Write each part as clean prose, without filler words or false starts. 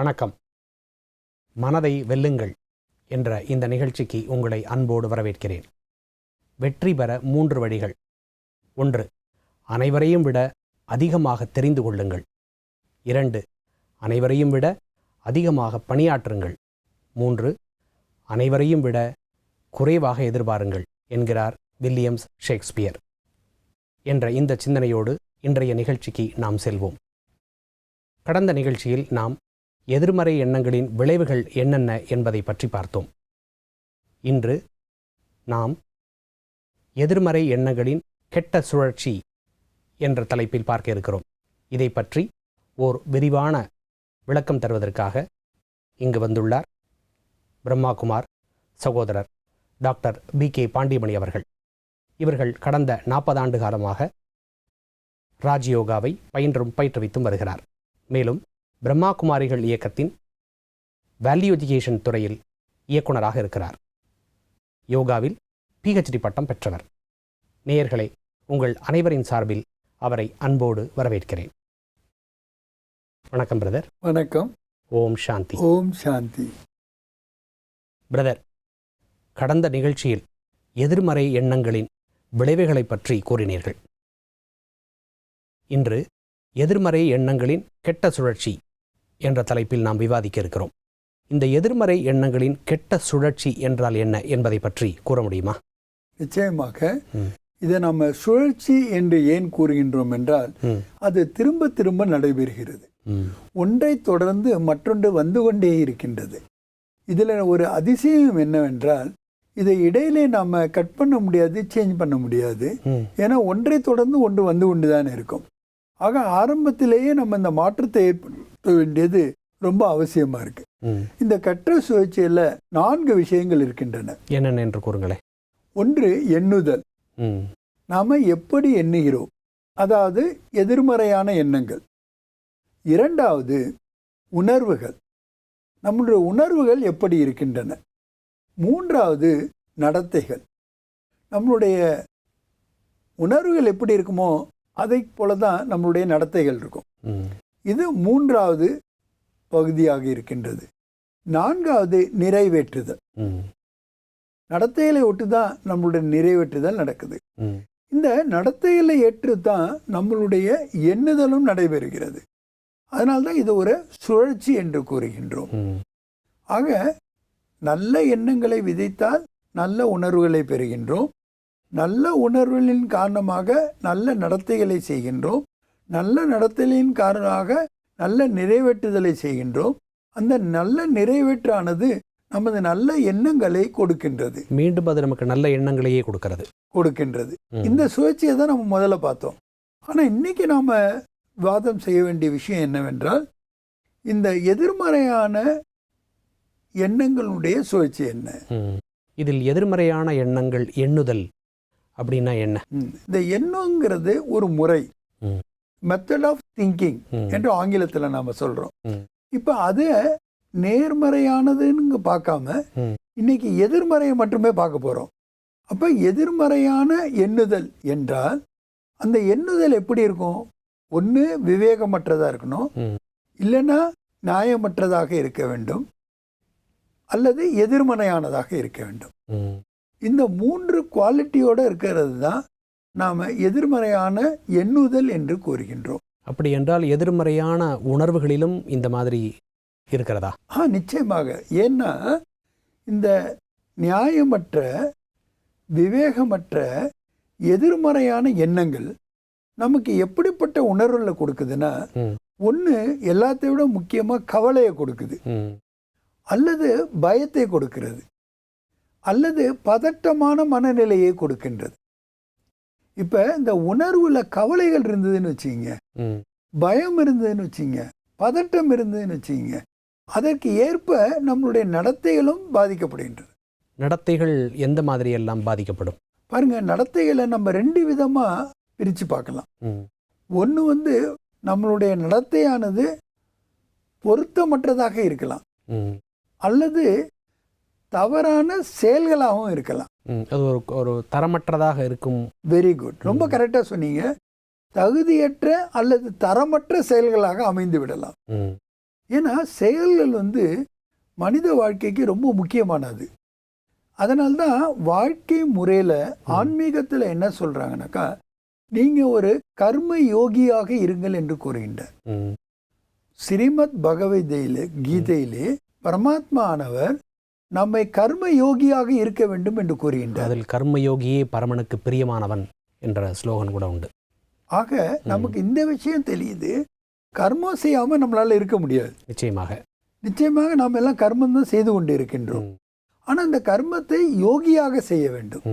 வணக்கம். மனதை வெல்லுங்கள் என்ற இந்த நிகழ்ச்சிக்கு உங்களை அன்போடு வரவேற்கிறேன். வெற்றி பெற 3 வழிகள். 1. அனைவரையும் விட அதிகமாக தெரிந்து கொள்ளுங்கள். 2. அனைவரையும் விட அதிகமாக பணியாற்றுங்கள். 3. அனைவரையும் விட குறைவாக எதிர்பாருங்கள் என்கிறார் வில்லியம்ஸ் ஷேக்ஸ்பியர் என்ற இந்த சிந்தனையோடு இன்றைய நிகழ்ச்சிக்கு நாம் செல்வோம். கடந்த நிகழ்ச்சியில் நாம் எதிர்மறை எண்ணங்களின் விளைவுகள் என்னென்ன என்பதை பற்றி பார்த்தோம். இன்று நாம் எதிர்மறை எண்ணங்களின் கெட்ட சுழற்சி என்ற தலைப்பில் பார்க்க இருக்கிறோம். இதை பற்றி ஓர் விரிவான விளக்கம் தருவதற்காக இங்கு வந்துள்ளார் பிரம்மாகுமார் சகோதரர் டாக்டர் B.K. பாண்டிமணி அவர்கள். இவர்கள் கடந்த 40 ஆண்டு காலமாக ராஜயோகாவை பயிற்றுவித்தும் வருகிறார். மேலும் பிரம்மாகுமாரிகள் இயக்கத்தின் வேல்யூ எஜுகேஷன் துறையில் இயக்குனராக இருக்கிறார். யோகாவில் PhD பட்டம் பெற்றவர். நேயர்களே, உங்கள் அனைவரின் சார்பில் அவரை அன்போடு வரவேற்கிறேன். வணக்கம் பிரதர். வணக்கம். ஓம் சாந்தி. ஓம் சாந்தி. பிரதர், கடந்த நிகழ்ச்சியில் எதிர்மறை எண்ணங்களின் விளைவுகளை பற்றி கூறினீர்கள். இன்று எதிர்மறை எண்ணங்களின் கெட்ட சுழற்சி என்ற தலைப்பில் நாம் விவாதிக்க இருக்கிறோம். இந்த எதிர்மறை எண்ணங்களின் கெட்ட சுழற்சி என்றால் என்ன என்பதை பற்றி கூற முடியுமா? நிச்சயமாக. இதை நம்ம சுழற்சி என்று ஏன் கூறுகின்றோம் என்றால், அது திரும்ப திரும்ப நடைபெறுகிறது. ஒன்றை தொடர்ந்து மற்றொன்று வந்து கொண்டே இருக்கின்றது. இதில் ஒரு அதிசயம் என்னவென்றால், இதை இடையிலே நாம் கட் பண்ண முடியாது, சேஞ்ச் பண்ண முடியாது. ஏன்னா ஒன்றை தொடர்ந்து ஒன்று வந்து கொண்டு தான் இருக்கும். ஆக ஆரம்பத்திலேயே நம்ம இந்த மாற்றத்தை ஏற்படுத்த வேண்டியது ரொம்ப அவசியமா இருக்கு. இந்த கற்ற சுழற்சியில 4 விஷயங்கள் இருக்கின்றன. என்னென்ன என்று கூறுங்களேன். 1, எண்ணுதல். நாம எப்படி எண்ணுகிறோம், அதாவது எதிர்மறையான எண்ணங்கள். 2வது உணர்வுகள், நம்முடைய உணர்வுகள் எப்படி இருக்கின்றன. 3வது நடத்தைகள், நம்மளுடைய உணர்வுகள் எப்படி இருக்குமோ அதை போலதான் நம்மளுடைய நடத்தைகள் இருக்கும். இது 3வது பகுதியாக இருக்கின்றது. 4வது நிறைவேற்றுதல். நடத்தைகளை ஒட்டு தான் நம்மளுடைய நிறைவேற்றுதல் நடக்குது. இந்த நடத்தைகளை ஏற்று தான் நம்மளுடைய எண்ணுதலும் நடைபெறுகிறது. அதனால்தான் இது ஒரு சுழற்சி என்று கூறுகின்றோம். ஆக நல்ல எண்ணங்களை விதைத்தால் நல்ல உணர்வுகளை பெறுகின்றோம். நல்ல உணர்வுகளின் காரணமாக நல்ல நடத்தைகளை செய்கின்றோம். நல்ல நடத்தைகளின் காரணமாக நல்ல நிறைவேற்றுதலை செய்கின்றோம். அந்த நல்ல நிறைவேற்றானது நமது நல்ல எண்ணங்களை கொடுக்கின்றது. மீண்டும் அது நமக்கு நல்ல எண்ணங்களையே கொடுக்கின்றது. இந்த சுழற்சியை தான் நம்ம முதல்ல பார்த்தோம். ஆனால் இன்னைக்கு நாம விவாதம் செய்ய வேண்டிய விஷயம் என்னவென்றால், இந்த எதிர்மறையான எண்ணங்களுடைய சுழற்சி என்ன. இதில் எதிர்மறையான எண்ணங்கள் எண்ணுதல் அப்படின்னா என்ன? இந்த எண்ணங்கிறது ஒரு முறை, மெத்தட் ஆஃப் திங்கிங் என்று ஆங்கிலத்தில் நாம சொல்றோம். இப்ப அது நேர்மறையானதுன்னு பார்க்காம இன்னைக்கு எதிர்மறையை மட்டுமே பார்க்க போறோம். அப்ப எதிர்மறையான எண்ணுதல் என்றால் அந்த எண்ணுதல் எப்படி இருக்கும்? ஒன்று விவேகமற்றதா இருக்கணும், இல்லைன்னா நியாயமற்றதாக இருக்க வேண்டும், அல்லது எதிர்மறையானதாக இருக்க வேண்டும். இந்த 3 குவாலிட்டியோட இருக்கிறது தான் நாம எதிர்மறையான எண்ணுதல் என்று கூறுகின்றோம். அப்படி என்றால் எதிர்மறையான உணர்வுகளிலும் இந்த மாதிரி இருக்கிறதா? நிச்சயமாக. ஏன்னா இந்த நியாயமற்ற விவேகமற்ற எதிர்மறையான எண்ணங்கள் நமக்கு எப்படிப்பட்ட உணர்வுகளை கொடுக்குதுன்னா, ஒன்று எல்லாத்தை விட முக்கியமா கவலையை கொடுக்குது, அல்லது பயத்தை கொடுக்கிறது, அல்லது பதட்டமான மனநிலையை கொடுக்கின்றது. இப்ப இந்த உணர்வுல கவலைகள் இருந்ததுன்னு வச்சுங்க, பயம் இருந்ததுன்னு வச்சுங்க, பதட்டம் இருந்ததுன்னு வச்சுங்க, அதற்கு ஏற்ப நம்மளுடைய நடத்தைகளும் பாதிக்கப்படுகின்றது. நடத்தைகள் எந்த மாதிரி எல்லாம் பாதிக்கப்படும்? பாருங்க, நடத்தைகளை நம்ம 2 விதமா பிரிச்சு பார்க்கலாம். ஒன்று நம்மளுடைய நடத்தையானது பொருத்தமற்றதாக இருக்கலாம், அல்லது தவறான செயல்களாகவும் இருக்கலாம். அது ஒரு தரமற்றதாக இருக்கும். வெரி குட், ரொம்ப கரெக்டாக சொன்னீங்க. தகுதியற்ற அல்லது தரமற்ற செயல்களாக அமைந்து விடலாம். ஏன்னா செயல்கள் மனித வாழ்க்கைக்கு ரொம்ப முக்கியமானது. அதனால்தான் வாழ்க்கை முறையில் ஆன்மீகத்தில் என்ன சொல்கிறாங்கனாக்கா, நீங்கள் ஒரு கர்ம யோகியாக இருங்கள் என்று கூறுகின்றார். ஸ்ரீமத் பகவத்கீதையிலே கீதையிலே பரமாத்மா ஆனவர் நம்மை கர்ம யோகியாக இருக்க வேண்டும் என்று கூறுகின்றார். அதில் கர்மயோகியே பரமனுக்கு பிரியமானவன் என்ற ஸ்லோகன் கூட உண்டு. ஆக நமக்கு இந்த விஷயம் தெரியுது, கர்மம் செய்யாமல் நம்மளால் இருக்க முடியாது. நிச்சயமாக நாம் எல்லாம் கர்மம் தான் செய்து கொண்டு இருக்கின்றோம். ஆனால் அந்த கர்மத்தை யோகியாக செய்ய வேண்டும்.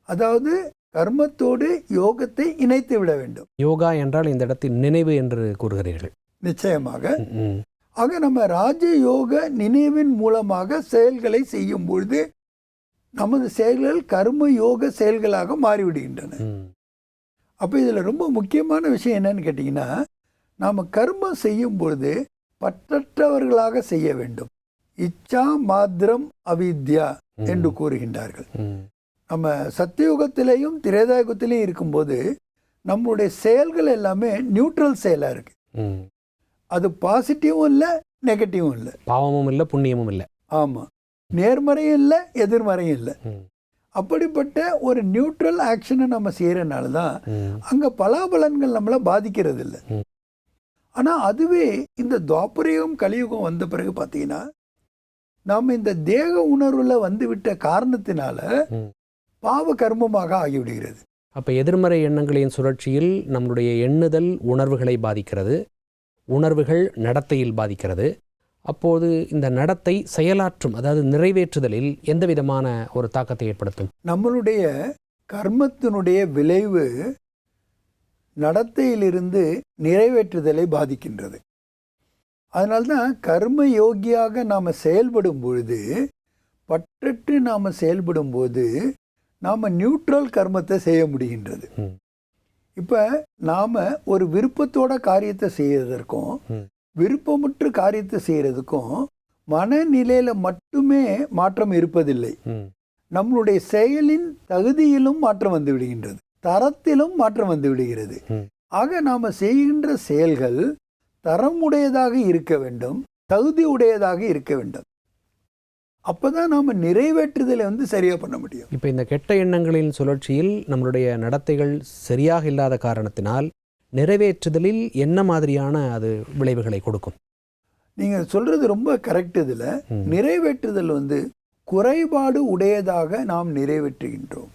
அதாவது கர்மத்தோடு யோகத்தை இணைத்து விட வேண்டும். யோகா என்றால் இந்த இடத்தில் நினைவு என்று கூறுகிறீர்கள். நிச்சயமாக. ஆக நம்ம ராஜ யோக நினைவின் மூலமாக செயல்களை செய்யும் பொழுது நமது செயல்கள் கர்ம யோக செயல்களாக மாறிவிடுகின்றன. அப்போ இதில் ரொம்ப முக்கியமான விஷயம் என்னன்னு கேட்டிங்கன்னா, நாம் கர்மம் செய்யும் பொழுது பற்றற்றவர்களாக செய்ய வேண்டும். இச்சா மாத்திரம் அவித்யா என்று கூறுகின்றார்கள். நம்ம சத்தியுகத்திலேயும் திரேதாயுகத்திலையும் இருக்கும்போது நம்மளுடைய செயல்கள் எல்லாமே நியூட்ரல் செயலாக இருக்கு. அது பாசிட்டிவும் இல்லை, நெகட்டிவும் இல்லை, பாவமும் இல்லை, புண்ணியமும் இல்லை. ஆமாம், நேர்மறையும் இல்லை, எதிர்மறையும் இல்லை. அப்படிப்பட்ட ஒரு நியூட்ரல் ஆக்ஷனை நம்ம செய்கிறனால தான் அங்கே பலாபலன்கள் நம்மளை பாதிக்கிறது இல்லை. ஆனால் அதுவே இந்த துவாபரயுகம் கலியுகம் வந்த பிறகு பார்த்தீங்கன்னா, நாம் இந்த தேக உணர்வில் வந்துவிட்ட காரணத்தினால பாவ கர்மமாக ஆகிவிடுகிறது. அப்போ எதிர்மறை எண்ணங்களின் சுழற்சியில் நம்மளுடைய எண்ணுதல் உணர்வுகளை பாதிக்கிறது, உணர்வுகள் நடத்தையில் பாதிக்கிறது. அப்போது இந்த நடத்தை செயலாற்றும், அதாவது நிறைவேற்றுதலில் எந்த விதமான ஒரு தாக்கத்தை ஏற்படுத்தும்? நம்மளுடைய கர்மத்தினுடைய விளைவு நடத்தையிலிருந்து நிறைவேற்றுதலை பாதிக்கின்றது. அதனால்தான் கர்ம யோகியாக நாம் செயல்படும் பொழுது, பற்றற்று நாம் செயல்படும் போது நாம் நியூட்ரல் கர்மத்தை செய்ய முடிகின்றது. இப்போ நாம் ஒரு விருப்பத்தோட காரியத்தை செய்யறதற்கும் விருப்பமுற்று காரியத்தை செய்யறதுக்கும் மனநிலையில மட்டுமே மாற்றம் இருப்பதில்லை. நம்மளுடைய செயலின் தகுதியிலும் மாற்றம் வந்து விடுகின்றது, தரத்திலும் மாற்றம் வந்து விடுகிறது. ஆக நாம செய்கின்ற செயல்கள் தரமுடையதாக இருக்க வேண்டும், தகுதி உடையதாக இருக்க வேண்டும். அப்பதான் நாம நிறைவேற்றுதலை சரியா பண்ண முடியும். இப்போ இந்த கெட்ட எண்ணங்களின் சுழற்சியில் நம்மளுடைய நடத்தைகள் சரியாக இல்லாத காரணத்தினால் நிறைவேற்றுதலில் என்ன மாதிரியான அது விளைவுகளை கொடுக்கும்? நீங்க சொல்றது ரொம்ப கரெக்ட். இதுல நிறைவேற்றுதல் குறைபாடு உடையதாக நாம் நிறைவேற்றுகின்றோம்,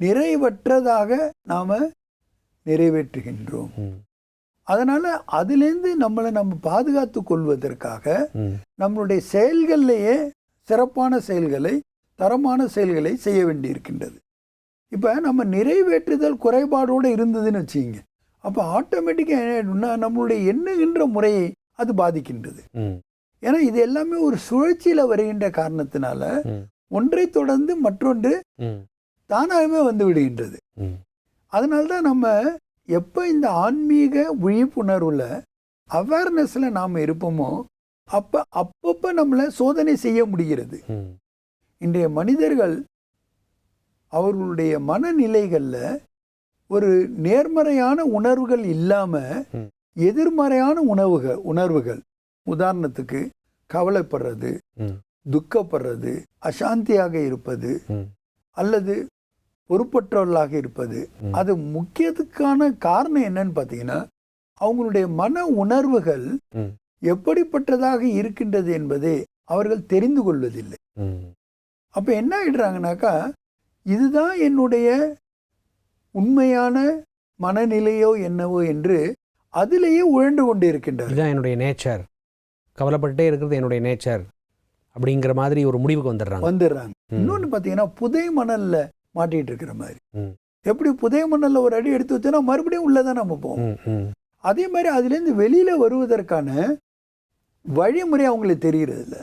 நிறைவற்றதாக நாம நிறைவேற்றுகின்றோம். அதனால அதிலிருந்து நம்ம பாதுகாத்து கொள்வதற்காக நம்மளுடைய செயல்கள்லேயே சிறப்பான செயல்களை, தரமான செயல்களை செய்ய வேண்டி இருக்கின்றது. இப்போ நம்ம நிறைவேற்றுதல் குறைபாடோடு இருந்ததுன்னு வச்சுங்க, அப்போ ஆட்டோமேட்டிக்காக என்ன ஆயிடும்னா நம்மளுடைய எண்ணுகின்ற முறையை அது பாதிக்கின்றது. ஏன்னா இது எல்லாமே ஒரு சுழற்சியில் வருகின்ற காரணத்தினால ஒன்றை தொடர்ந்து மற்றொன்று தானாகவே வந்து விடுகின்றது. அதனால்தான் நம்ம எப்போ இந்த ஆன்மீக விழிப்புணர்வுல அவேர்னஸ்ல நாம் இருப்போமோ அப்பப்போ நம்மளை சோதனை செய்ய முடிகிறது. இன்றைய மனிதர்கள் அவர்களுடைய மனநிலைகளில் ஒரு நேர்மறையான உணர்வுகள் இல்லாம எதிர்மறையான உணர்வுகள், உதாரணத்துக்கு கவலைப்படுறது, துக்கப்படுறது, அசாந்தியாக இருப்பது அல்லது பொறுப்பற்றவர்களாக இருப்பது, அது முக்கியத்துக்கான காரணம் என்னன்னு பார்த்தீங்கன்னா அவங்களுடைய மன உணர்வுகள் எப்படிப்பட்டதாக இருக்கின்றது என்பதை அவர்கள் தெரிந்து கொள்வதில்லை. அப்ப என்ன ஆயிடுறாங்கனாக்கா, இதுதான் என்னுடைய உண்மையான மனநிலையோ என்னவோ என்று அதிலேயே உழண்டு கொண்டு இருக்கின்றார். இதுதான் என்னுடைய நேச்சர், கவலைப்பட்டே இருக்கிறது என்னுடைய நேச்சர் அப்படிங்கிற மாதிரி ஒரு முடிவுக்கு வந்துடுறாங்க. இன்னொன்று பார்த்தீங்கன்னா புதை மணல்ல மாட்டிட்டு இருக்கிற மாதிரி. எப்படி புதை மணல்ல ஒரு அடி எடுத்து வச்சோன்னா மறுபடியும் உள்ளதான் நம்ம போவோம். அதே மாதிரி அதுலேருந்து வெளியில வருவதற்கான வழிமுறை அவங்களுக்கு தெரிகிறது இல்லை.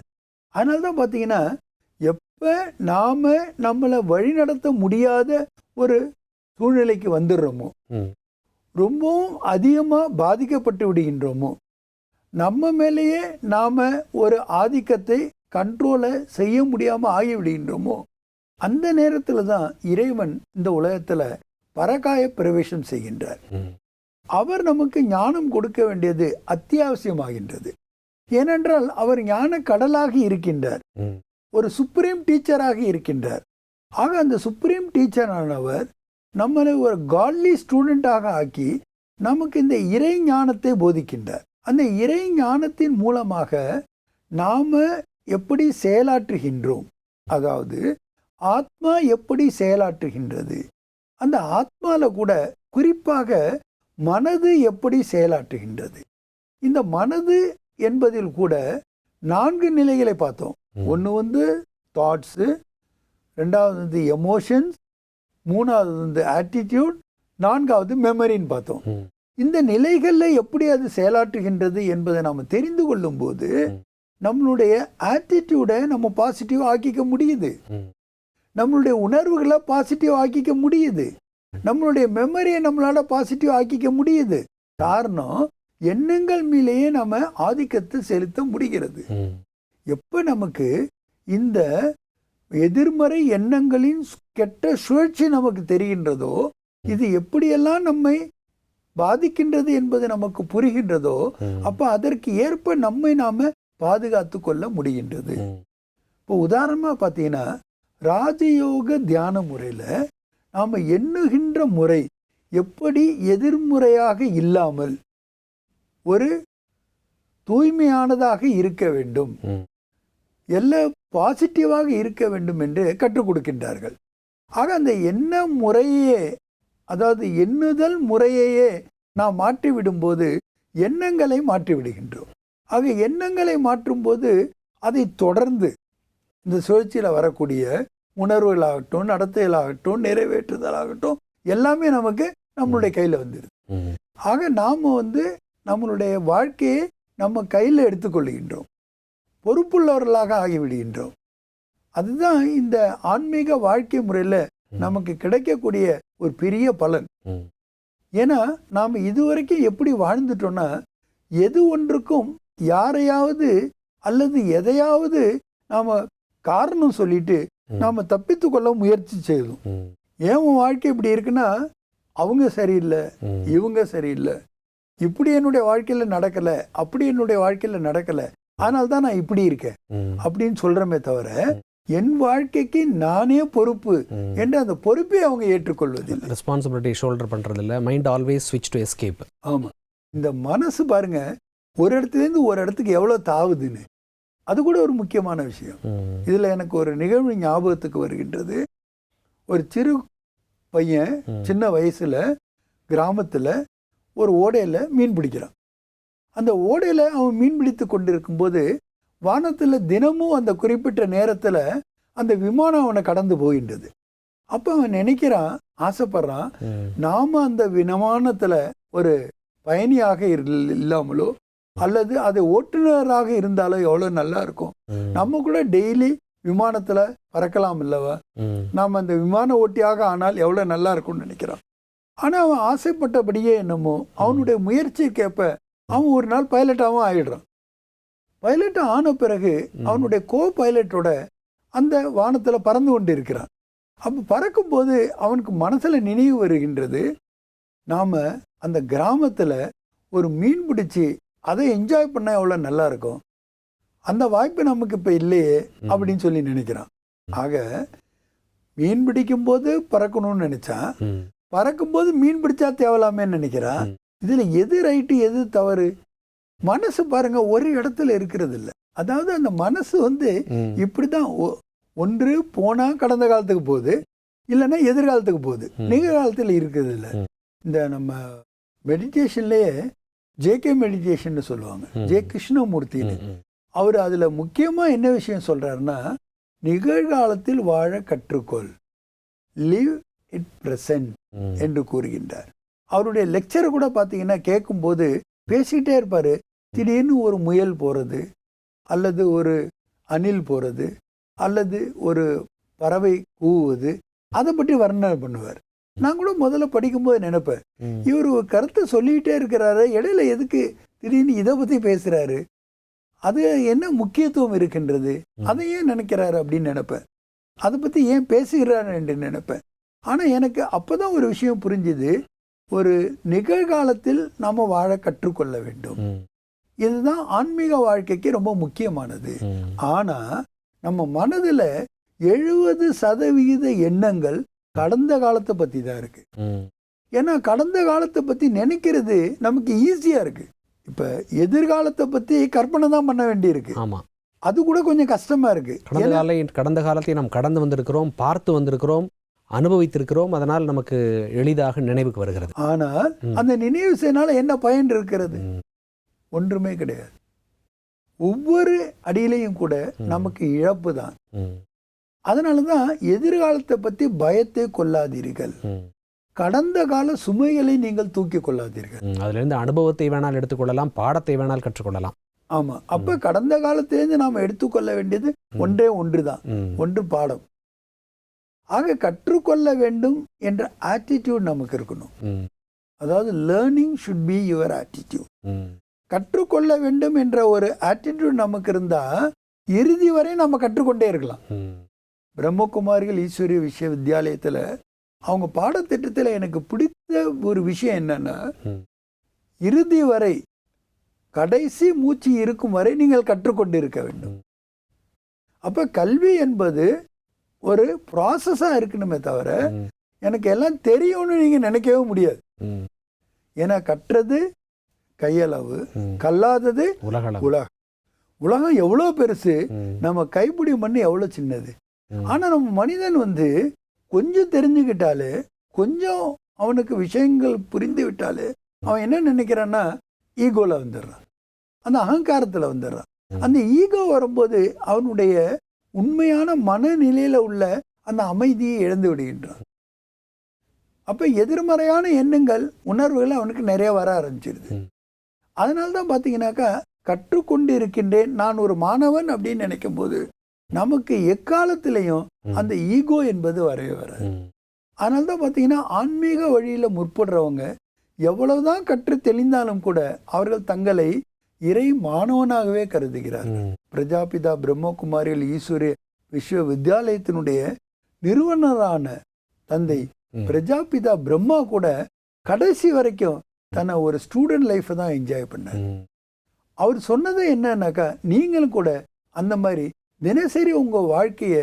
அதனால தான் பார்த்தீங்கன்னா எப்போ நாம நம்மளை வழி நடத்த முடியாத ஒரு சூழ்நிலைக்கு வந்துடுறோமோ, ரொம்பவும் அதிகமாக பாதிக்கப்பட்டு விடுகின்றோமோ, நம்ம மேலேயே நாம ஒரு ஆதிக்கத்தை கண்ட்ரோலை செய்ய முடியாமல் ஆகி விடுகின்றோமோ, அந்த நேரத்தில் தான் இறைவன் இந்த உலகத்தில் பரகாய பிரவேசம் செய்கின்றார். அவர் நமக்கு ஞானம் கொடுக்க வேண்டியது அத்தியாவசியமாகின்றது. ஏனென்றால் அவர் ஞான கடலாக இருக்கின்றார், ஒரு சுப்ரீம் டீச்சராக இருக்கின்றார். ஆக அந்த சுப்ரீம் டீச்சரானவர் நம்மளை ஒரு காட்லி ஸ்டூடெண்டாக ஆக்கி நமக்கு இந்த இறை ஞானத்தை போதிக்கின்றார். அந்த இறை ஞானத்தின் மூலமாக நாம எப்படி செயலாற்றுகின்றோம், அதாவது ஆத்மா எப்படி செயலாற்றுகின்றது, அந்த ஆத்மால கூட குறிப்பாக மனது எப்படி செயலாற்றுகின்றது. இந்த மனது என்பதில் கூட 4 நிலைகளை பார்த்தோம். ஒன்று தாட்ஸு, ரெண்டாவது எமோஷன்ஸ், மூணாவது ஆட்டிடியூட், 4வது மெமரின்னு பார்த்தோம். இந்த நிலைகளில் எப்படி அது செயலாற்றுகின்றது என்பதை நாம் தெரிந்து கொள்ளும் போது நம்மளுடைய ஆட்டிடியூடை நம்ம பாசிட்டிவ் ஆக்கிக்க முடியுது, நம்மளுடைய உணர்வுகளை பாசிட்டிவ் ஆக்கிக்க முடியுது, நம்மளுடைய மெமரியை நம்மளால பாசிட்டிவ் ஆக்கிக்க முடியுது. காரணம், எண்ணங்கள் மேலேயே நம்ம ஆதிக்கத்தை செலுத்த முடிகிறது. எப்ப நமக்கு இந்த எதிர்மறை எண்ணங்களின் கெட்ட சுழற்சி நமக்கு தெரிகின்றதோ, இது எப்படியெல்லாம் நம்மை பாதிக்கின்றது என்பது நமக்கு புரிகின்றதோ, அப்ப அதற்கு ஏற்ப நம்மை நாம பாதுகாத்து கொள்ள முடிகின்றது. இப்போ உதாரணமா பார்த்தீங்கன்னா, ராஜயோக தியான முறையில நாம எண்ணுகின்ற முறை எப்படி எதிர்முறையாக இல்லாமல் ஒரு தூய்மையானதாக இருக்க வேண்டும், எல்லாம் பாசிட்டிவாக இருக்க வேண்டும் என்று கற்றுக் கொடுக்கின்றார்கள். ஆக அந்த எண்ண முறையே, அதாவது எண்ணுதல் முறையையே நாம் மாற்றிவிடும்போது எண்ணங்களை மாற்றிவிடுகின்றோம். ஆக எண்ணங்களை மாற்றும்போது அதை தொடர்ந்து இந்த சுழற்சியில் வரக்கூடிய உணர்வுகளாகட்டும், நடத்தைகளாகட்டும், நிறைவேற்றுதலாகட்டும் எல்லாமே நமக்கு நம்மளுடைய கையில் வந்துடுது. ஆக நாம் நம்மளுடைய வாழ்க்கையை நம்ம கையில் எடுத்துக்கொள்கின்றோம், பொறுப்புள்ளவர்களாக ஆகிவிடுகின்றோம். அதுதான் இந்த ஆன்மீக வாழ்க்கை முறையில் நமக்கு கிடைக்கக்கூடிய ஒரு பெரிய பலன். ஏன்னா நாம் இதுவரைக்கும் எப்படி வாழ்ந்துட்டோம்னா, எது ஒன்றுக்கும் யாரையாவது அல்லது எதையாவது நாம் காரணம் சொல்லிட்டு நாம் தப்பித்து கொள்ள முயற்சி செய்தோம். ஏன் உன் வாழ்க்கை இப்படி இருக்குன்னா, அவங்க சரியில்லை, இவங்க சரியில்லை, இப்படி என்னுடைய வாழ்க்கையில் நடக்கலை, அப்படி என்னுடைய வாழ்க்கையில் நடக்கலை, அதனால தான் நான் இப்படி இருக்கேன் அப்படின்னு சொல்கிறமே தவிர, என் வாழ்க்கைக்கு நானே பொறுப்பு என்று அந்த பொறுப்பை அவங்க ஏற்றுக்கொள்வதில்லை. ரெஸ்பான்சிபிலிட்டி ஷோல்டர் பண்ணுறதில்ல. மைண்ட் ஆல்வேஸ் ஸ்விட்ச் டு எஸ்கேப். ஆமாம், இந்த மனசு பாருங்க ஒரு இடத்துலேருந்து ஒரு இடத்துக்கு எவ்வளோ தாவுதுன்னு, அது கூட ஒரு முக்கியமான விஷயம். இதில் எனக்கு ஒரு நிகழ்வு ஞாபகத்துக்கு வருகின்றது. ஒரு சிறு பையன் சின்ன வயசில் கிராமத்தில் ஒரு ஓடையில் மீன் பிடிக்கிறான். அந்த ஓடையில் அவன் மீன் பிடித்து கொண்டிருக்கும்போது வானத்தில் தினமும் அந்த குறிப்பிட்ட நேரத்தில் அந்த விமானம் அவனை கடந்து போகின்றது. அப்போ அவன் நினைக்கிறான், ஆசைப்படுறான், நாம் அந்த விமானத்தில் ஒரு பயணியாக இல்லாமலோ அல்லது அதை ஓட்டுநராக இருந்தாலும் எவ்வளோ நல்லா இருக்கும், நம்ம கூட டெய்லி விமானத்தில் பறக்கலாம் இல்லவா, நாம் அந்த விமான ஓட்டியாக ஆனால் எவ்வளோ நல்லா இருக்கும்னு நினைக்கிறான். ஆனால் அவன் ஆசைப்பட்டபடியே என்னமோ அவனுடைய முயற்சிக்கேற்ப அவன் ஒரு நாள் பைலட்டாகவும் ஆகிடுறான். பைலட் ஆன பிறகு அவனுடைய கோ பைலட்டோட அந்த வானத்தில் பறந்து கொண்டு இருக்கிறான். அப்போ பறக்கும்போது அவனுக்கு மனசில் நினைவு வருகின்றது, நாம் அந்த கிராமத்தில் ஒரு மீன் பிடிச்சி அதை என்ஜாய் பண்ண எவ்வளோ நல்லா இருக்கும், அந்த வாய்ப்பு நமக்கு இப்போ இல்லையே அப்படின்னு சொல்லி நினைக்கிறான். ஆக மீன் பிடிக்கும்போது பறக்கணும்னு நினைச்சான், பறக்கும்போது மீன் பிடிச்சா தேவலாமேன்னு நினைக்கிறான். இதில் எது ரைட்டு எது தவறு? மனசு பாருங்க ஒரு இடத்துல இருக்கிறது இல்லை. அதாவது அந்த மனசு இப்படி தான், ஒன்று போனால் கடந்த காலத்துக்கு போகுது, இல்லைன்னா எதிர்காலத்துக்கு போகுது, நிகழ்காலத்தில் இருக்கிறது இல்லை. இந்த நம்ம மெடிடேஷன்லேயே ஜேகே மெடிடேஷன் சொல்லுவாங்க, ஜே கிருஷ்ணமூர்த்தின்னு. அவர் அதில் முக்கியமாக என்ன விஷயம் சொல்கிறாருன்னா, நிகழ்காலத்தில் வாழ கற்றுக்கொள், லிவ் இட் ப்ரெசன்ட் என்று கூறுகின்றார். அவருடைய லெக்சரை கூட பார்த்தீங்கன்னா கேட்கும்போது பேசிக்கிட்டே இருப்பார். திடீர்னு ஒரு முயல் போகிறது, அல்லது ஒரு அணில் போகிறது, அல்லது ஒரு பறவை கூவுவது, அதை பற்றி வர்ணனை பண்ணுவார். நான் கூட முதல்ல படிக்கும்போது நினைப்பேன், இவர் ஒரு கருத்தை சொல்லிக்கிட்டே இருக்கிறாரு, இடையில எதுக்கு திடீர்னு இதை பற்றி பேசுகிறாரு, அது என்ன முக்கியத்துவம் இருக்கின்றது, அதை ஏன் நினைக்கிறாரு அப்படின்னு நினைப்பேன், அதை பற்றி ஏன் பேசுகிறாரு என்று நினைப்பேன். ஆனால் எனக்கு அப்போ தான் ஒரு விஷயம் புரிஞ்சுது, ஒரு நிகழ்காலத்தில் நாம் வாழ கற்றுக்கொள்ள வேண்டும். இதுதான் ஆன்மீக வாழ்க்கைக்கு ரொம்ப முக்கியமானது. ஆனா நம்ம மனதுல 70% எண்ணங்கள் கடந்த காலத்தை பத்தி தான் இருக்கு. ஏன்னா கடந்த காலத்தை பத்தி நினைக்கிறது நமக்கு ஈஸியா இருக்கு. இப்ப எதிர்காலத்தை பத்தி கற்பனை தான் பண்ண வேண்டி இருக்கு. ஆமா, அது கூட கொஞ்சம் கஷ்டமா இருக்கு. கடந்த காலத்தை நாம் கடந்து வந்திருக்கிறோம், பார்த்து வந்திருக்கிறோம், அனுபவித்திருக்கிறோம். அதனால் நமக்கு எளிதாக நினைவுக்கு வருகிறது. ஆனால் அந்த நினைவு செய்யனால என்ன பயன் இருக்கிறது? ஒன்றுமே கிடையாது. ஒவ்வொரு அடியிலையும் கூட நமக்கு இழப்பு தான். அதனாலதான் எதிர்காலத்தை பத்தி பயத்தை கொள்ளாதீர்கள், கடந்த கால சுமைகளை நீங்கள் தூக்கி கொள்ளாதீர்கள். அதுல இருந்து அனுபவத்தை வேணால் எடுத்துக்கொள்ளலாம், பாடத்தை வேணால் கற்றுக்கொள்ளலாம். ஆமா, அப்ப கடந்த காலத்திலிருந்து நாம எடுத்துக்கொள்ள வேண்டியது ஒன்றே ஒன்றுதான், ஒன்று பாடம். ஆக கற்றுக்கொள்ள வேண்டும் என்ற ஆட்டிடியூட் நமக்கு இருக்கணும். அதாவது learning should be your attitude. கற்றுக்கொள்ள வேண்டும் என்ற ஒரு ஆட்டிடியூட் நமக்கு இருந்தா இறுதி வரை நம்ம கற்றுக்கொண்டே இருக்கலாம். பிரம்மகுமாரிகள் ஈஸ்வரிய விஸ்வவித்யாலயத்துல அவங்க பாடத்திட்டத்தில் எனக்கு பிடித்த ஒரு விஷயம் என்னன்னா, இறுதி வரை, கடைசி மூச்சு இருக்கும் வரை நீங்கள் கற்றுக்கொண்டு இருக்க வேண்டும். அப்ப கல்வி என்பது ஒரு ப்ராசஸா இருக்கணுமே தவிர எனக்கு எல்லாம் தெரியும்னு நீங்க நினைக்கவே முடியாது. ஏன்னா கற்றது கையளவு, கல்லாதது உலகம் எவ்வளவு பெருசு, நம்ம கைப்பிடி மண்ணு எவ்வளவு சின்னது. ஆனா நம்ம மனிதன் கொஞ்சம் தெரிஞ்சுக்கிட்டாலே, கொஞ்சம் அவனுக்கு விஷயங்கள் புரிந்து விட்டாலே அவன் என்ன நினைக்கிறான்னா ஈகோல வந்துடுறான், அந்த அகங்காரத்துல வந்துடுறான். அந்த ஈகோ வரும்போது அவனுடைய உண்மையான மனநிலையில உள்ள அந்த அமைதியை இழந்து விடுகின்றான். அப்ப எதிர்மறையான எண்ணங்கள், உணர்வுகள் அவனுக்கு நிறைய வர ஆரம்பிச்சிருது. அதனால்தான் பாத்தீங்கன்னாக்கா கற்றுக்கொண்டு இருக்கின்றேன், நான் ஒரு மாணவன் அப்படின்னு நினைக்கும் போது நமக்கு எக்காலத்திலையும் அந்த ஈகோ என்பது வரவே வராது. அதனால்தான் பாத்தீங்கன்னா ஆன்மீக வழியில முற்படுறவங்க எவ்வளவுதான் கற்று தெளிந்தாலும் கூட அவர்கள் தங்களை இறை மாணவனாகவே கருதுகிறார்கள். பிரஜாபிதா பிரம்மகுமாரிகள் ஈஸ்வரிய விஸ்வவித்யாலயத்தினுடைய நிறுவனரான தந்தை பிரஜாபிதா பிரம்மா கூட கடைசி வரைக்கும் தன்னை ஒரு ஸ்டூடெண்ட் லைஃப் தான் என்ஜாய் பண்ணார். அவர் சொன்னது என்னன்னாக்கா, நீங்களும் கூட அந்த மாதிரி தினசரி உங்க வாழ்க்கைய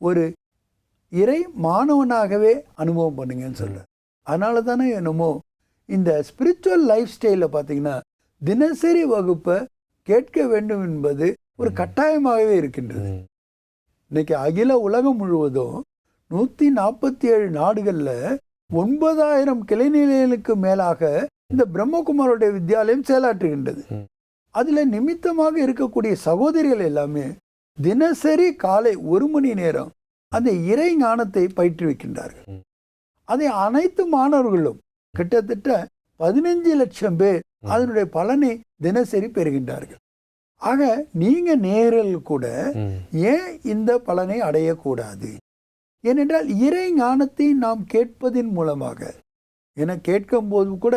ஒரு இறை மாணவனாகவே அனுபவம் பண்ணுங்கன்னு சொல்ற. அதனால தானே என்னமோ இந்த ஸ்பிரிச்சுவல் லைஃப் ஸ்டைல பார்த்தீங்கன்னா தினசரி வகுப்பை கேட்க வேண்டும் என்பது ஒரு கட்டாயமாகவே இருக்கின்றது. இன்னைக்கு அகில உலகம் முழுவதும் 147 நாடுகள்ல 9000 கிளைநிலையங்களுக்கு மேலாக இந்த பிரம்மகுமாரோட வித்யாலயம் செயலாற்றுகின்றது. அதுல நிமித்தமாக இருக்கக்கூடிய சகோதரிகள் எல்லாமே தினசரி காலை 1 மணி நேரம் அந்த இறை ஞானத்தை பயிற்றுவிக்கின்றார்கள். அதை அனைத்து மாணவர்களும் கிட்டத்தட்ட 15 லட்சம் பேர் அதனுடைய பலனை தினசரி பெறுகின்றார்கள். ஆக நீங்க நேரில் கூட ஏன் இந்த பலனை அடையக்கூடாது? ஏனென்றால் இறை ஞானத்தை நாம் கேட்பதின் மூலமாக, என கேட்கும் போது கூட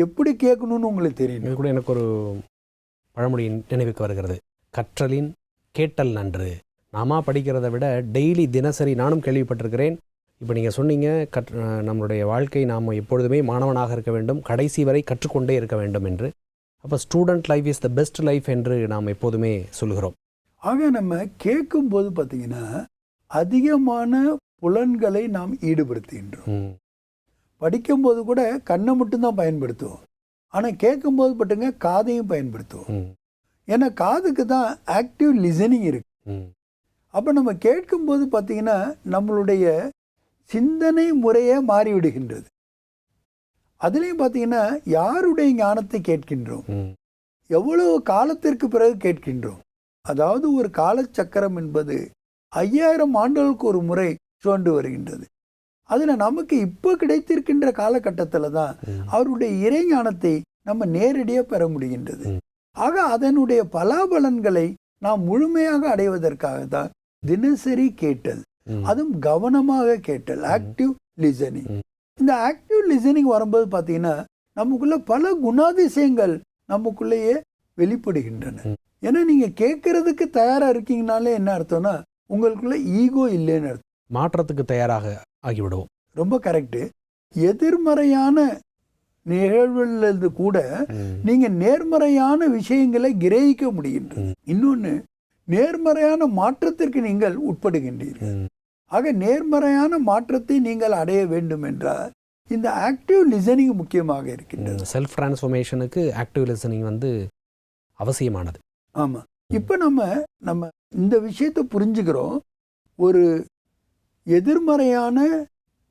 எப்படி கேட்கணும்னு உங்களுக்கு தெரியும். இது கூட எனக்கு ஒரு பழமொழியின் நினைவுக்கு வருகிறது, கற்றலின் கேட்டல் நன்று. நாம படிக்கிறத விட டெய்லி தினசரி, நானும் கேள்விப்பட்டிருக்கிறேன். இப்போ நீங்கள் சொன்னீங்க, நம்மளுடைய வாழ்க்கை நாம் எப்பொழுதுமே மாணவனாக இருக்க வேண்டும், கடைசி வரை கற்றுக்கொண்டே இருக்க வேண்டும் என்று. அப்போ student life is the best life என்று நாம் எப்போதுமே சொல்கிறோம். ஆக நம்ம கேட்கும்போது பார்த்தீங்கன்னா அதிகமான புலன்களை நாம் ஈடுபடுத்துகின்றோம். படிக்கும்போது கூட கண்ணை மட்டும்தான் பயன்படுத்துவோம், ஆனால் கேட்கும்போது பட்டுங்க காதையும் பயன்படுத்துவோம். ஏன்னா காதுக்கு தான் ஆக்டிவ் லிசனிங் இருக்கு. அப்போ நம்ம கேட்கும்போது பார்த்தீங்கன்னா நம்மளுடைய சிந்தனை முறையே மாறிவிடுகின்றது. அதுலேயும் பார்த்தீங்கன்னா யாருடைய ஞானத்தை கேட்கின்றோம், எவ்வளவு காலத்திற்கு பிறகு கேட்கின்றோம். அதாவது ஒரு காலச்சக்கரம் என்பது 5000 ஆண்டுகளுக்கு ஒரு முறை சுழண்டு வருகின்றது. அதில் நமக்கு இப்போ கிடைத்திருக்கின்ற காலகட்டத்தில் தான் அவருடைய இறை ஞானத்தை நம்ம நேரடியாக பெற முடிகின்றது. ஆக அதனுடைய பலாபலன்களை நாம் முழுமையாக அடைவதற்காக தான் தினசரி கேட்டல், அதுவும் கவனமாக கேட்டல், ஆக்டிவ் லிசனிங். இந்த ஆக்டிவ் லிசனிங் வரும்போது பார்த்தீங்கன்னா நமக்குள்ள பல குணாதிசயங்கள் நமக்குள்ளேயே வெளிப்படுகின்றன. ஏன்னா நீங்க கேட்கறதுக்கு தயாரா இருக்கீங்கனாலே என்ன அர்த்தம்னா உங்களுக்குள்ள ஈகோ இல்லைன்னு அர்த்தம். மாற்றத்துக்கு தயாராக ஆகிவிடுவோம். ரொம்ப கரெக்டு. எதிர்மறையான நிகழ்வுகளிலிருந்து கூட நீங்க நேர்மறையான விஷயங்களை கிரகிக்க முடிகின்றது. இன்னொன்னு, நேர்மறையான மாற்றத்திற்கு நீங்கள் உட்படுகின்றீர்கள். ஆக நேர்மறையான மாற்றத்தை நீங்கள் அடைய வேண்டும் என்றால் இந்த ஆக்டிவ் லிசனிங் முக்கியமாக இருக்கின்றது. செல்ஃப் டிரான்ஸ்ஃபர்மேஷனுக்கு ஆக்டிவ் லிசனிங் அவசியமானது. ஆமா. இப்போ நம்ம இந்த விஷயத்தை புரிஞ்சுக்கிறோம். ஒரு எதிர்மறையான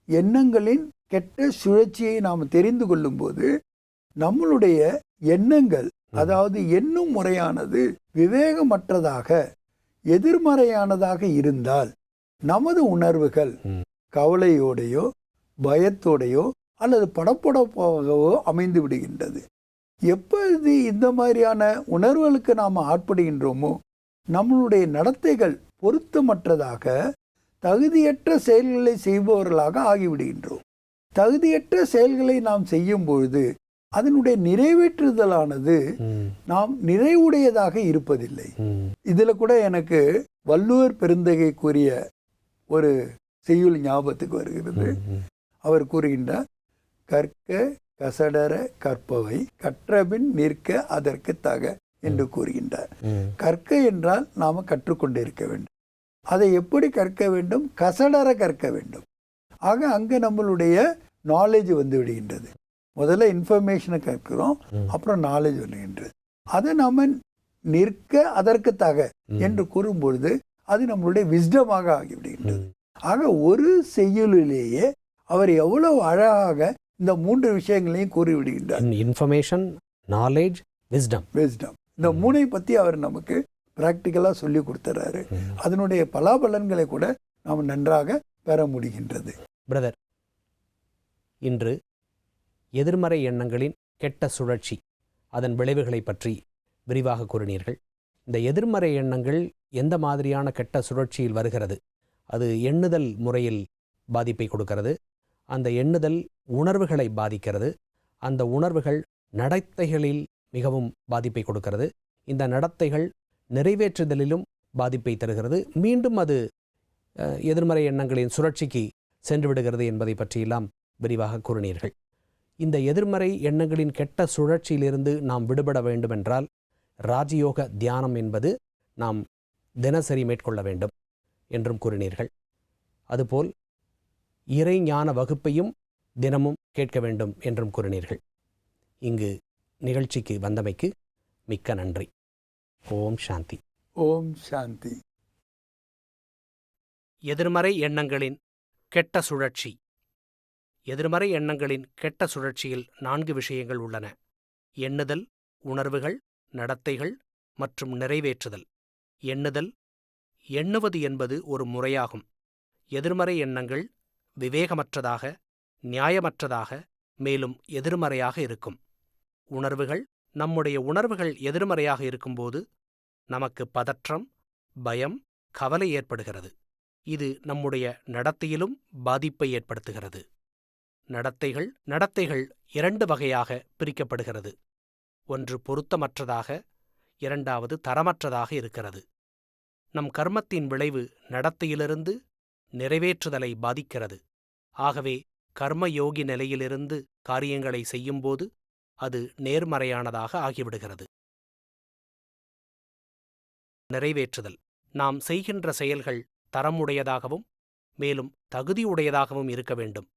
எண்ணங்களின் கெட்ட சுழற்சியை நாம் தெரிந்து கொள்ளும் போது நம்மளுடைய எண்ணங்கள், அதாவது எண்ணும் முறையானது விவேகமற்றதாக எதிர்மறையானதாக இருந்தால் நமது உணர்வுகள் கவலையோடையோ பயத்தோடையோ அல்லது படப்படப்பாகவோ அமைந்து விடுகின்றது. எப்பொழுது இந்த மாதிரியான உணர்வுகளுக்கு நாம் ஆட்படுகின்றோமோ நம்மளுடைய நடத்தைகள் பொருத்தமற்றதாக, தகுதியற்ற செயல்களை செய்பவர்களாக ஆகிவிடுகின்றோம். தகுதியற்ற செயல்களை நாம் செய்யும் பொழுது அதனுடைய நிறைவேற்றுதலானது நாம் நிறைவுடையதாக இருப்பதில்லை. இதுல கூட எனக்கு வள்ளுவர் பெருந்தகை கூறிய ஒரு செய்யுள் ஞாபகத்துக்கு வருகிறது. அவர் கூறுகின்றார், கற்க கசடர கற்பவை கற்றபின் நிற்க அதற்கு தக என்று கூறுகின்றார். கற்க என்றால் நாம கற்றுக்கொண்டு இருக்க வேண்டும். அதை எப்படி கற்க வேண்டும்? கசடர கற்க வேண்டும். ஆக அங்க நம்மளுடைய நாலேஜ் வந்து விடுகின்றது. முதல்ல இன்ஃபர்மேஷனை கற்கிறோம், அப்புறம் நாலேஜ் வருகின்றது. அதை நாம நிற்க அதற்கு தக என்று கூறும்பொழுது அது நம்மளுடைய விஸ்டமாக ஆகிவிடுகின்றது. ஆக ஒரு செய்யுளிலேயே அவர் எவ்வளவு அழகாக இந்த 3 விஷயங்களையும் கூறிவிடுகின்றார். Information, knowledge, wisdom. இந்த 3ஐ பத்தி அவர் நமக்கு பிராக்டிக்கலா சொல்லி கொடுத்துறாரு. அதனுடைய பலாபலன்களை கூட நாம் நன்றாக பெற முடிகின்றது. பிரதர், இன்று எதிர்மறை எண்ணங்களின் கெட்ட சுழற்சி, அதன் விளைவுகளை பற்றி விரிவாக கூறினீர்கள். இந்த எதிர்மறை எண்ணங்கள் எந்த மாதிரியான கெட்ட சுழற்சியில் வருகிறது? அது எண்ணுதல் முறையில் பாதிப்பை கொடுக்கிறது. அந்த எண்ணுதல் உணர்வுகளை பாதிக்கிறது. அந்த உணர்வுகள் நடத்தைகளில் மிகவும் பாதிப்பை கொடுக்கிறது. இந்த நடத்தைகள் நிறைவேற்றுதலிலும் பாதிப்பை தருகிறது. மீண்டும் அது எதிர்மறை எண்ணங்களின் சுழற்சிக்கு சென்று விடுகிறது என்பதை பற்றியெல்லாம் விரிவாக கூறினீர்கள். இந்த எதிர்மறை எண்ணங்களின் கெட்ட சுழற்சியிலிருந்து நாம் விடுபட வேண்டுமென்றால் ராஜயோக தியானம் என்பது நாம் தினசரி மேற்கொள்ள வேண்டும் என்றும் கூறினீர்கள். அதுபோல் இறை ஞான வகுப்பையும் தினமும் கேட்க வேண்டும் என்றும் கூறினீர்கள். இங்கு நிகழ்ச்சிக்கு வந்தமைக்கு மிக்க நன்றி. ஓம் சாந்தி. ஓம் சாந்தி. எதிர்மறை எண்ணங்களின் கெட்ட சுழற்சி. எதிர்மறை எண்ணங்களின் கெட்ட சுழற்சியில் 4 விஷயங்கள் உள்ளன: எண்ணுதல், உணர்வுகள், நடத்தைகள் மற்றும் நிறைவேற்றுதல். எண்ணுதல். எண்ணுவது என்பது ஒரு முறையாகும். எதிர்மறை எண்ணங்கள் விவேகமற்றதாக, நியாயமற்றதாக, மேலும் எதிர்மறையாக இருக்கும். உணர்வுகள். நம்முடைய உணர்வுகள் எதிர்மறையாக இருக்கும்போது நமக்கு பதற்றம், பயம், கவலை ஏற்படுகிறது. இது நம்முடைய நடத்தையிலும் பாதிப்பை ஏற்படுத்துகிறது. நடத்தைகள். நடத்தைகள் 2 வகையாக பிரிக்கப்படுகிறது. ஒன்று பொருத்தமற்றதாக, 2வது தரமற்றதாக இருக்கிறது. நம் கர்மத்தின் விளைவு நடத்தையிலிருந்து நிறைவேற்றுதலை பாதிக்கிறது. ஆகவே கர்மயோகி நிலையிலிருந்து காரியங்களை செய்யும்போது அது நேர்மறையானதாக ஆகிவிடுகிறது. நிறைவேற்றுதல். நாம் செய்கின்ற செயல்கள் தரமுடையதாகவும் மேலும் தகுதியுடையதாகவும் இருக்க வேண்டும்.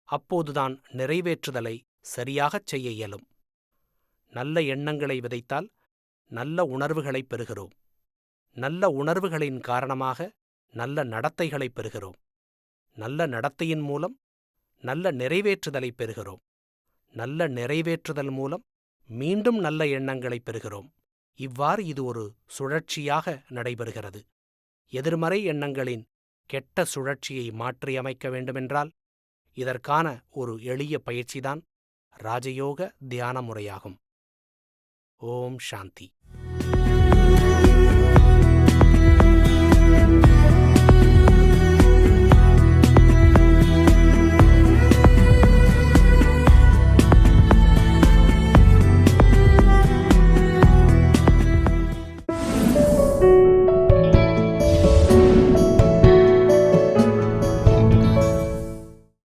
அப்போதுதான் நிறைவேற்றுதலை சரியாகச் செய்ய இயலும். நல்ல எண்ணங்களை விதைத்தால் நல்ல உணர்வுகளை பெறுகிறோம். நல்ல உணர்வுகளின் காரணமாக நல்ல நடத்தைகளை பெறுகிறோம். நல்ல நடத்தையின் மூலம் நல்ல நிறைவேற்றுதலை பெறுகிறோம். நல்ல நிறைவேற்றுதல் மூலம் மீண்டும் நல்ல எண்ணங்களை பெறுகிறோம். இவ்வாறு இது ஒரு சுழற்சியாக நடைபெறுகிறது. எதிர்மறை எண்ணங்களின் கெட்ட சுழற்சியை மாற்றியமைக்க வேண்டுமென்றால் இதற்கான ஒரு எளிய பயிற்சிதான் ராஜயோக தியான முறையாகும். ஓம் சாந்தி.